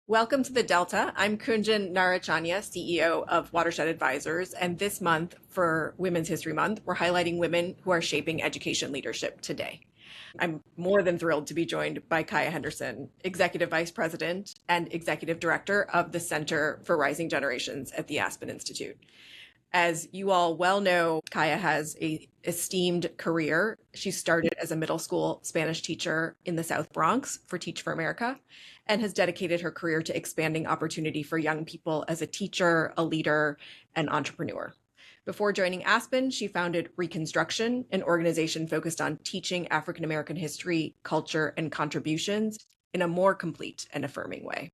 Welcome to the Delta. I'm Kunjan Narachanya, CEO of Watershed Advisors, and this month for Women's History Month, we're highlighting women who are shaping education leadership today. I'm more than thrilled to be joined by Kaya Henderson, Executive Vice President and Executive Director of the Center for Rising Generations at the Aspen Institute. As you all well know, Kaya has an esteemed career. She started as a middle school Spanish teacher in the South Bronx for Teach for America and has dedicated her career to expanding opportunity for young people as a teacher, a leader, and entrepreneur. Before joining Aspen, she founded Reconstruction, an organization focused on teaching African American history, culture, and contributions in a more complete and affirming way.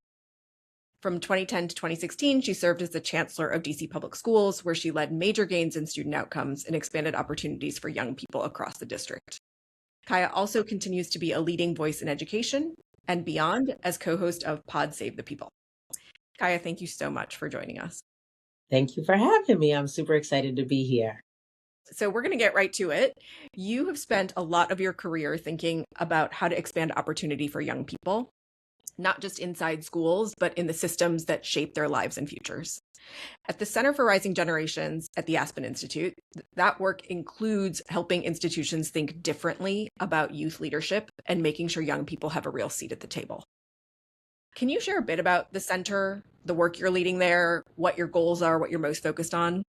From 2010 to 2016, she served as the chancellor of DC Public Schools, where she led major gains in student outcomes and expanded opportunities for young people across the district. Kaya also continues to be a leading voice in education and beyond as co-host of Pod Save the People. Kaya, thank you so much for joining us. Thank you for having me. I'm super excited to be here. So we're going to get right to it. You have spent a lot of your career thinking about how to expand opportunity for young people, not just inside schools, but in the systems that shape their lives and futures. At the Center for Rising Generations at the Aspen Institute, that work includes helping institutions think differently about youth leadership and making sure young people have a real seat at the table. Can you share a bit about the center, the work you're leading there, what your goals are, what you're most focused on?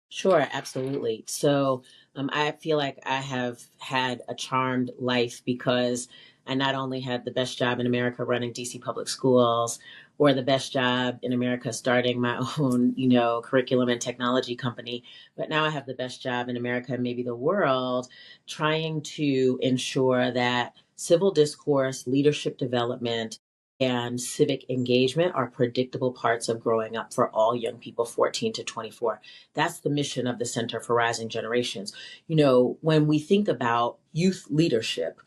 Sure, absolutely. So I feel like I have had a charmed life because I not only had the best job in America running DC Public Schools or the best job in America starting my own, curriculum and technology company, but now I have the best job in America and maybe the world trying to ensure that civil discourse, leadership development, and civic engagement are predictable parts of growing up for all young people 14 to 24. That's the mission of the Center for Rising Generations. When we think about youth leadership,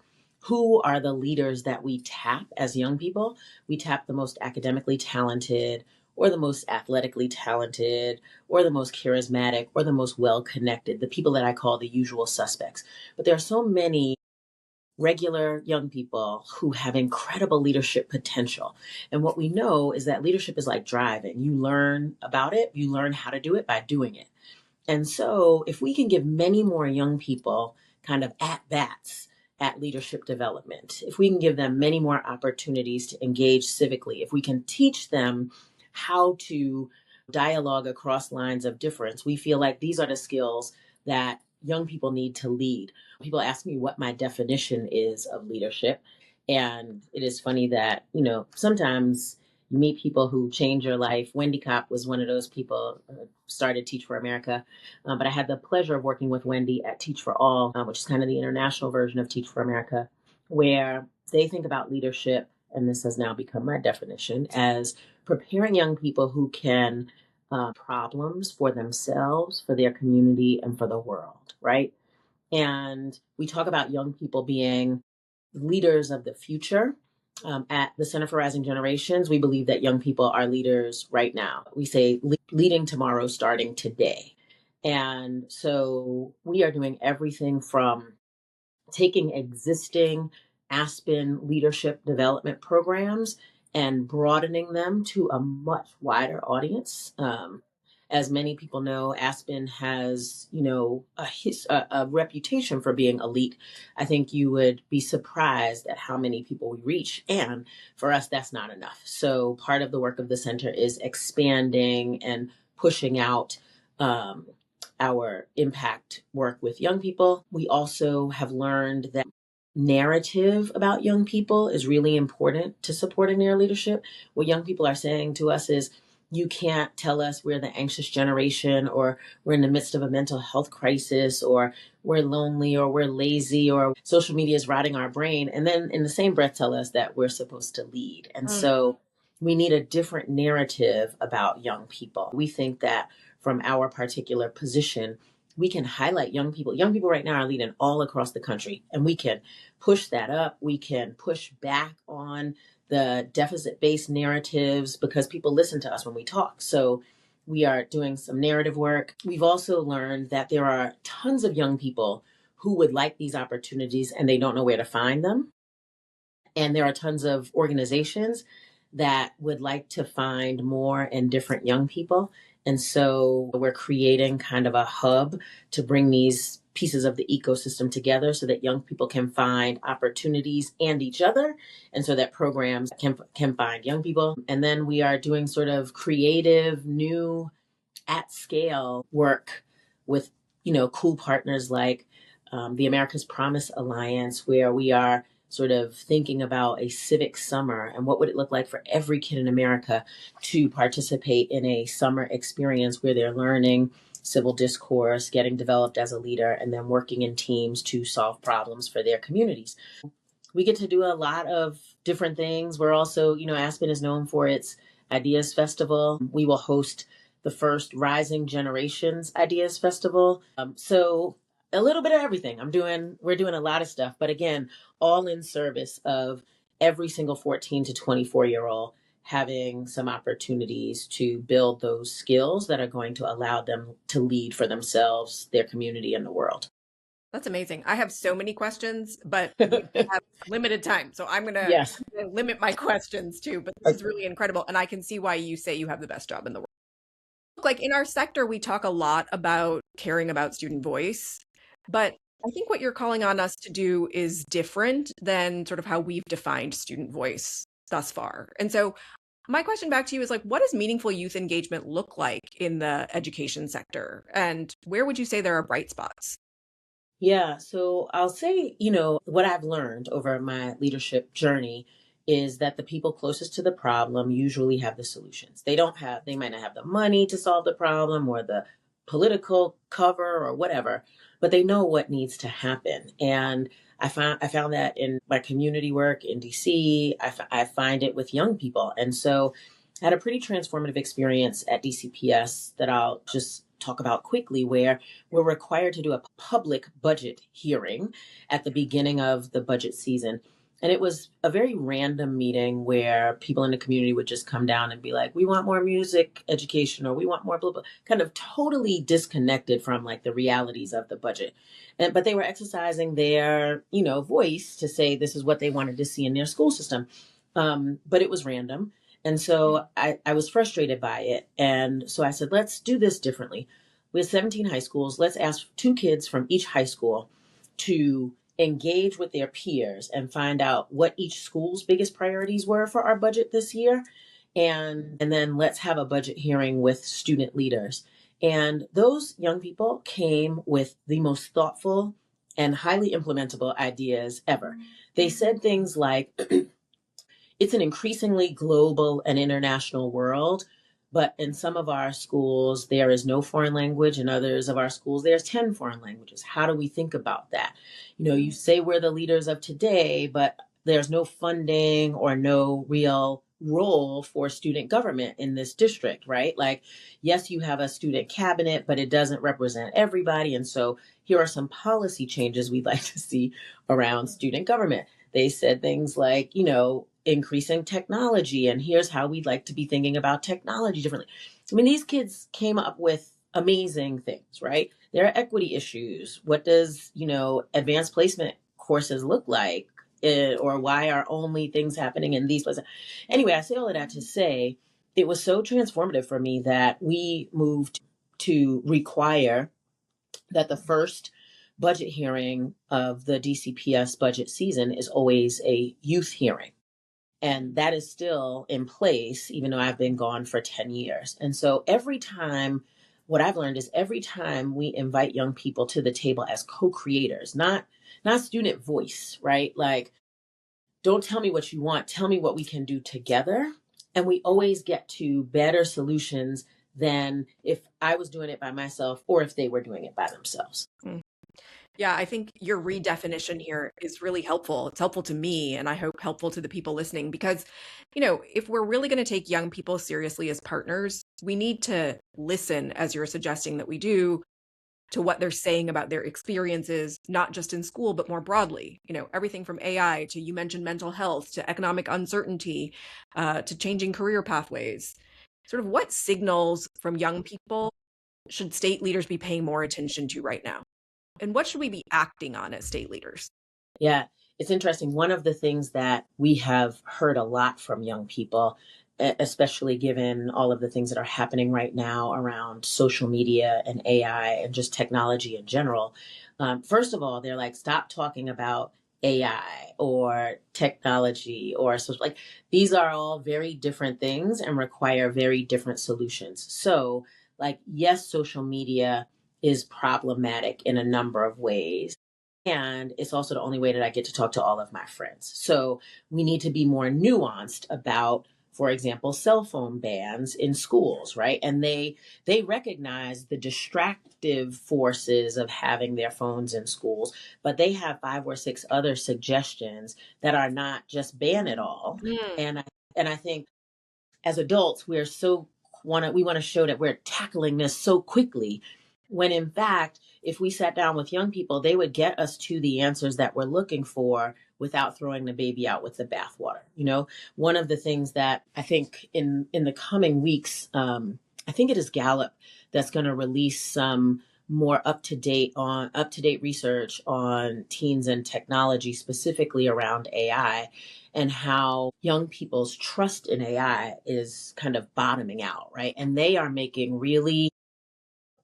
who are the leaders that we tap as young people? We tap the most academically talented, or the most athletically talented, or the most charismatic, or the most well-connected, the people that I call the usual suspects. But there are so many regular young people who have incredible leadership potential. And what we know is that leadership is like driving. You learn about it, you learn how to do it by doing it. And so if we can give many more young people kind of at bats at leadership development, if we can give them many more opportunities to engage civically, if we can teach them how to dialogue across lines of difference, we feel like these are the skills that young people need to lead. People ask me what my definition is of leadership. And it is funny that, sometimes you meet people who change your life. Wendy Kopp was one of those people, started Teach for America. But I had the pleasure of working with Wendy at Teach for All, which is kind of the international version of Teach for America, where they think about leadership, and this has now become my definition, as preparing young people who can problems for themselves, for their community, and for the world, right? And we talk about young people being leaders of the future. At the Center for Rising Generations, we believe that young people are leaders right now. We say leading tomorrow, starting today. And so we are doing everything from taking existing Aspen leadership development programs and broadening them to a much wider audience. As many people know, Aspen has, a reputation for being elite. I think you would be surprised at how many people we reach. And for us, that's not enough. So part of the work of the center is expanding and pushing out our impact work with young people. We also have learned that narrative about young people is really important to supporting their leadership. What young people are saying to us is, you can't tell us we're the anxious generation, or we're in the midst of a mental health crisis, or we're lonely, or we're lazy, or social media is rotting our brain. And then in the same breath tell us that we're supposed to lead. And so we need a different narrative about young people. We think that from our particular position, we can highlight young people. Young people right now are leading all across the country, and we can push that up. We can push back on the deficit-based narratives because people listen to us when we talk. So we are doing some narrative work. We've also learned that there are tons of young people who would like these opportunities and they don't know where to find them. And there are tons of organizations that would like to find more and different young people. And so we're creating kind of a hub to bring these pieces of the ecosystem together so that young people can find opportunities and each other, and so that programs can find young people. And then we are doing sort of creative new at scale work with cool partners like the America's Promise Alliance, where we are sort of thinking about a civic summer and what would it look like for every kid in America to participate in a summer experience where they're learning civil discourse, getting developed as a leader, and then working in teams to solve problems for their communities. We get to do a lot of different things. We're also, Aspen is known for its Ideas Festival. We will host the first Rising Generations Ideas Festival. So a little bit of everything. We're doing a lot of stuff, but again, all in service of every single 14 to 24-year-old having some opportunities to build those skills that are going to allow them to lead for themselves, their community, and the world. That's amazing. I have so many questions, but we have limited time. So I'm gonna Yes. limit my questions too, but this is really incredible. And I can see why you say you have the best job in the world. Like in our sector, we talk a lot about caring about student voice, but I think what you're calling on us to do is different than sort of how we've defined student voice thus far. And so my question back to you is like, what does meaningful youth engagement look like in the education sector? And where would you say there are bright spots? Yeah, so I'll say, what I've learned over my leadership journey is that the people closest to the problem usually have the solutions. They might not have the money to solve the problem or the political cover or whatever, but they know what needs to happen. And I found that in my community work in DC. I find it with young people. And so I had a pretty transformative experience at DCPS that I'll just talk about quickly, where we're required to do a public budget hearing at the beginning of the budget season. And it was a very random meeting where people in the community would just come down and be like, we want more music education, or we want more blah, blah, kind of totally disconnected from like the realities of the budget. But they were exercising their, voice to say this is what they wanted to see in their school system. But it was random. And so I was frustrated by it. And so I said, let's do this differently. We have 17 high schools. Let's ask 2 kids from each high school to engage with their peers and find out what each school's biggest priorities were for our budget this year. And then let's have a budget hearing with student leaders. And those young people came with the most thoughtful and highly implementable ideas ever. They said things like, it's an increasingly global and international world, but in some of our schools, there is no foreign language. In others of our schools, there's 10 foreign languages. How do we think about that? You say we're the leaders of today, but there's no funding or no real role for student government in this district, right? Like, yes, you have a student cabinet, but it doesn't represent everybody. And so here are some policy changes we'd like to see around student government. They said things like, increasing technology, and here's how we'd like to be thinking about technology differently. I mean, these kids came up with amazing things, right? There are equity issues. What does, advanced placement courses look like? Or why are only things happening in these places? Anyway, I say all of that to say it was so transformative for me that we moved to require that the first budget hearing of the DCPS budget season is always a youth hearing. And that is still in place, even though I've been gone for 10 years. And so what I've learned is every time we invite young people to the table as co-creators, not student voice, right? Like, don't tell me what you want, tell me what we can do together. And we always get to better solutions than if I was doing it by myself or if they were doing it by themselves. Yeah, I think your redefinition here is really helpful. It's helpful to me, and I hope helpful to the people listening, because, if we're really going to take young people seriously as partners, we need to listen, as you're suggesting that we do, to what they're saying about their experiences, not just in school, but more broadly. Everything from AI to, you mentioned, mental health, to economic uncertainty, to changing career pathways. Sort of what signals from young people should state leaders be paying more attention to right now? And what should we be acting on as state leaders? Yeah, it's interesting. One of the things that we have heard a lot from young people, especially given all of the things that are happening right now around social media and AI and just technology in general. First of all, they're like, stop talking about AI or technology or social. Like, these are all very different things and require very different solutions. So, like, yes, social media is problematic in a number of ways. And it's also the only way that I get to talk to all of my friends. So we need to be more nuanced about, for example, cell phone bans in schools, right? And they recognize the distractive forces of having their phones in schools, but they have five or six other suggestions that are not just ban it all. Mm, And I think as adults we want to show that we're tackling this so quickly, when in fact, if we sat down with young people, they would get us to the answers that we're looking for without throwing the baby out with the bathwater. One of the things that I think in the coming weeks, I think it is Gallup that's going to release some more up to date research on teens and technology, specifically around AI, and how young people's trust in AI is kind of bottoming out, right? And they are making really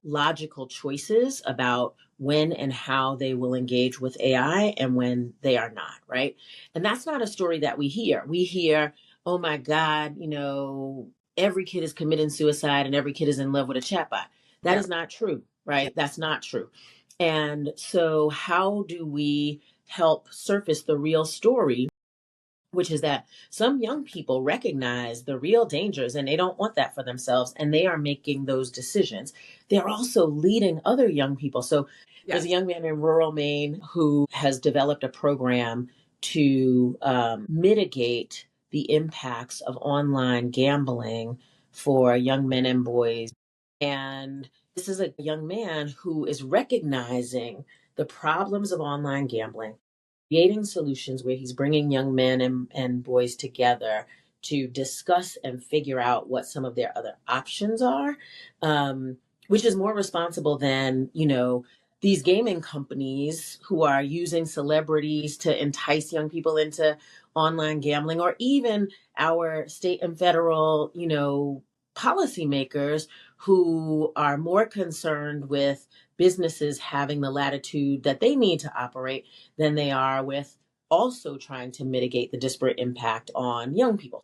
logical choices about when and how they will engage with AI and when they are not, right? And that's not a story that we hear. We hear, oh my God, every kid is committing suicide and every kid is in love with a chatbot. That yeah. is not true, Yeah. right? That's not true. And so, how do we help surface the real story, which is that some young people recognize the real dangers and they don't want that for themselves, and they are making those decisions. They're also leading other young people. So there's a Yes. young man in rural Maine who has developed a program to mitigate the impacts of online gambling for young men and boys. And this is a young man who is recognizing the problems of online gambling, creating solutions where he's bringing young men and boys together to discuss and figure out what some of their other options are, um, which is more responsible than, these gaming companies who are using celebrities to entice young people into online gambling, or even our state and federal, policymakers who are more concerned with businesses having the latitude that they need to operate than they are with also trying to mitigate the disparate impact on young people.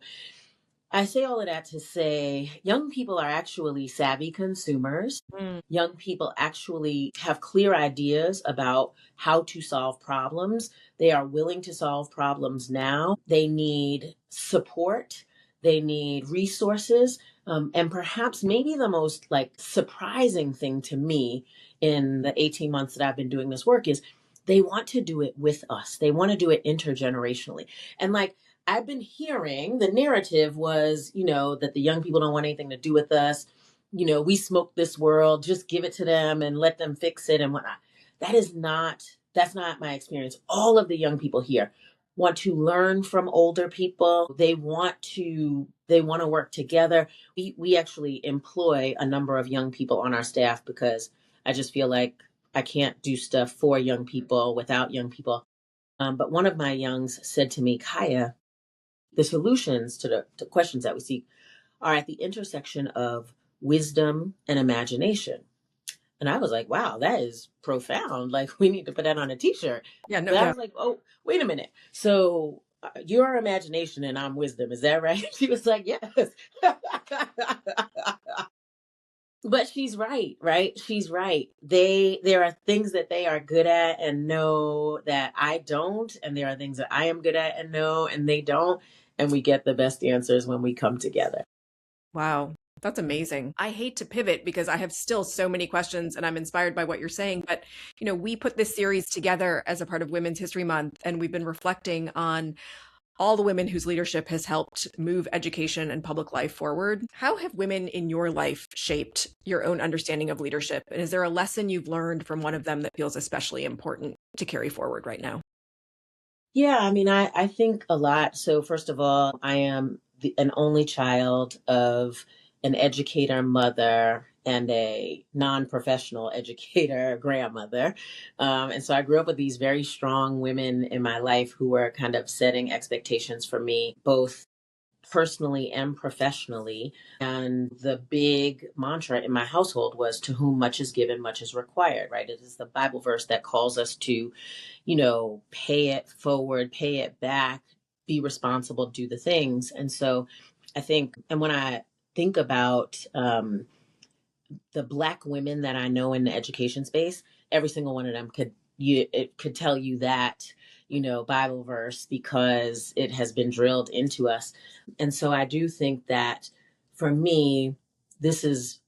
I say all of that to say young people are actually savvy consumers. Mm, Young people actually have clear ideas about how to solve problems. They are willing to solve problems now. They need support. They need resources. And perhaps maybe the most like surprising thing to me in the 18 months that I've been doing this work is they want to do it with us. They want to do it intergenerationally. And like, I've been hearing the narrative was, that the young people don't want anything to do with us. We smoke this world, just give it to them and let them fix it and whatnot. That's not my experience. All of the young people here want to learn from older people. They want to work together. We actually employ a number of young people on our staff because I just feel like I can't do stuff for young people without young people. But one of my youngs said to me, Kaya, the solutions to the questions that we seek are at the intersection of wisdom and imagination. And I was like, wow, that is profound. Like, we need to put that on a t-shirt. yeah. No. But I Yeah. was like, oh, wait a minute. So you're imagination and I'm wisdom. Is that right? She was like, yes. But she's right, right? She's right. There are things that they are good at and know that I don't, and there are things that I am good at and know and they don't, and we get the best answers when we come together. Wow. That's amazing. I hate to pivot because I have still so many questions and I'm inspired by what you're saying. But, we put this series together as a part of Women's History Month, and we've been reflecting on all the women whose leadership has helped move education and public life forward. How have women in your life shaped your own understanding of leadership? And is there a lesson you've learned from one of them that feels especially important to carry forward right now? Yeah, I mean, I think a lot. So, first of all, I am an only child of an educator mother and a non-professional educator grandmother. And so I grew up with these very strong women in my life who were kind of setting expectations for me, both personally and professionally. And the big mantra in my household was, to whom much is given, much is required, right? It is the Bible verse that calls us to, pay it forward, pay it back, be responsible, do the things. And so I think, and when I think about the Black women that I know in the education space, every single one of them could tell you that, Bible verse, because it has been drilled into us. And so I do think that for me, this is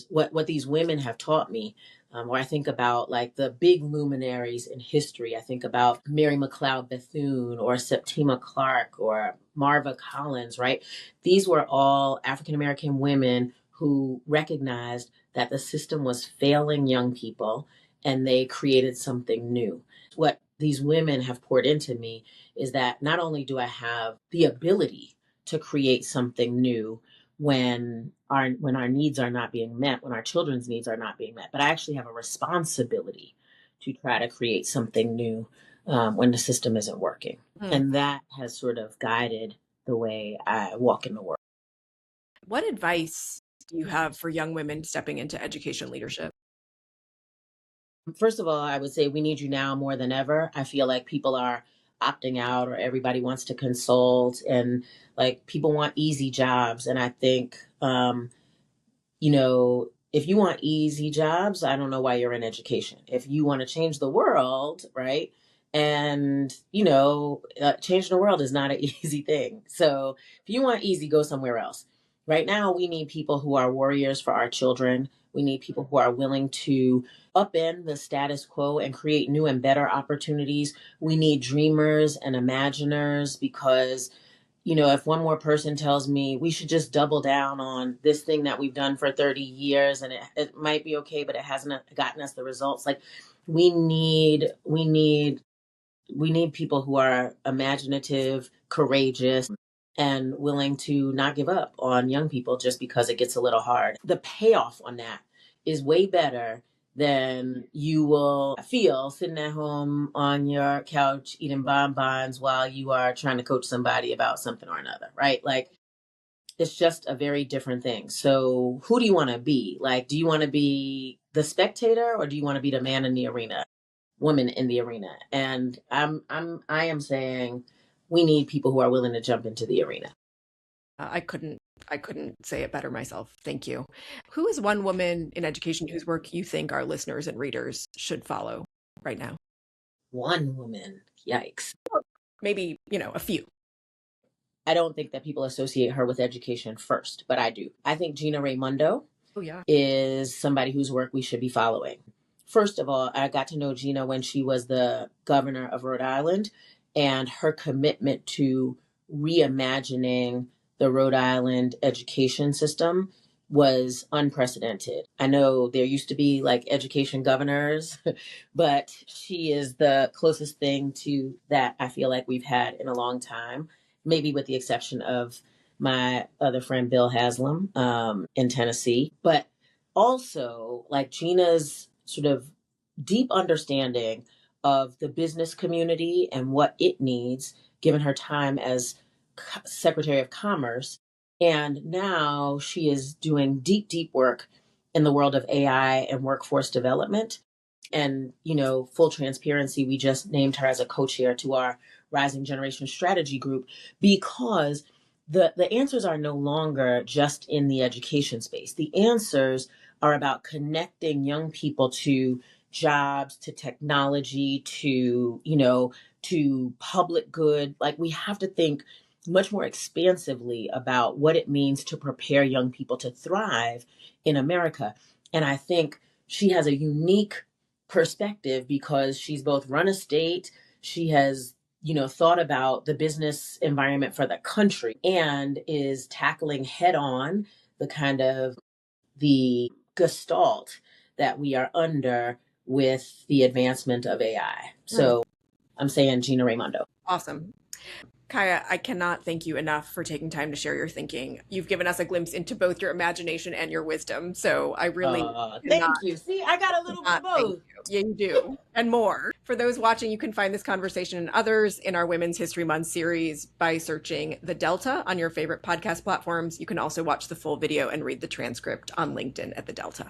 what these women have taught me. Where I think about like the big luminaries in history. I think about Mary McLeod Bethune or Septima Clark or Marva Collins, right? These were all African American women who recognized that the system was failing young people and they created something new. What these women have poured into me is that not only do I have the ability to create something new when our needs are not being met, when our children's needs are not being met, but I actually have a responsibility to try to create something new when the system isn't working. Hmm. And that has sort of guided the way I walk in the world. What advice do you have for young women stepping into education leadership? First of all, I would say we need you now more than ever. I feel like people are opting out, or everybody wants to consult, and like people want easy jobs. And I think, if you want easy jobs, I don't know why you're in education. If you want to change the world, right? And, changing the world is not an easy thing. So if you want easy, go somewhere else. Right now, we need people who are warriors for our children. We need people who are willing to upend the status quo and create new and better opportunities. We need dreamers and imaginers, because if one more person tells me we should just double down on this thing that we've done for 30 years and it might be okay, but it hasn't gotten us the results. Like we need people who are imaginative, courageous, and willing to not give up on young people just because it gets a little hard. The payoff on that is way better than you will feel sitting at home on your couch eating bonbons while you are trying to coach somebody about something or another, right? Like, it's just a very different thing. So, who do you want to be? Like, do you want to be the spectator, or do you want to be the man in the arena, woman in the arena? And I am saying we need people who are willing to jump into the arena. I couldn't say it better myself. Thank you. Who is one woman in education whose work you think our listeners and readers should follow right now? One woman, yikes. Maybe, a few. I don't think that people associate her with education first, but I do. I think Gina Raimondo Oh, yeah. is somebody whose work we should be following. First of all, I got to know Gina when she was the governor of Rhode Island, and her commitment to reimagining the Rhode Island education system was unprecedented. I know there used to be like education governors, but she is the closest thing to that I feel like we've had in a long time, maybe with the exception of my other friend Bill Haslam in Tennessee. But also, like Gina's sort of deep understanding of the business community and what it needs, given her time as Secretary of Commerce. And now she is doing deep, deep work in the world of AI and workforce development. And, full transparency, we just named her as a co-chair to our Rising Generation Strategy Group, because the answers are no longer just in the education space. The answers are about connecting young people to jobs, to technology, to public good. Like, we have to think much more expansively about what it means to prepare young people to thrive in America. And I think she has a unique perspective because she's both run a state, she has thought about the business environment for the country, and is tackling head on the kind of the gestalt that we are under with the advancement of AI. Hmm. So I'm saying Gina Raimondo. Awesome. Kaya, I cannot thank you enough for taking time to share your thinking. You've given us a glimpse into both your imagination and your wisdom. So I really cannot, Thank you. See, I got a little bit of cannot thank both. you. Yeah, you do. And more. For those watching, you can find this conversation and others in our Women's History Month series by searching The Delta on your favorite podcast platforms. You can also watch the full video and read the transcript on LinkedIn at The Delta.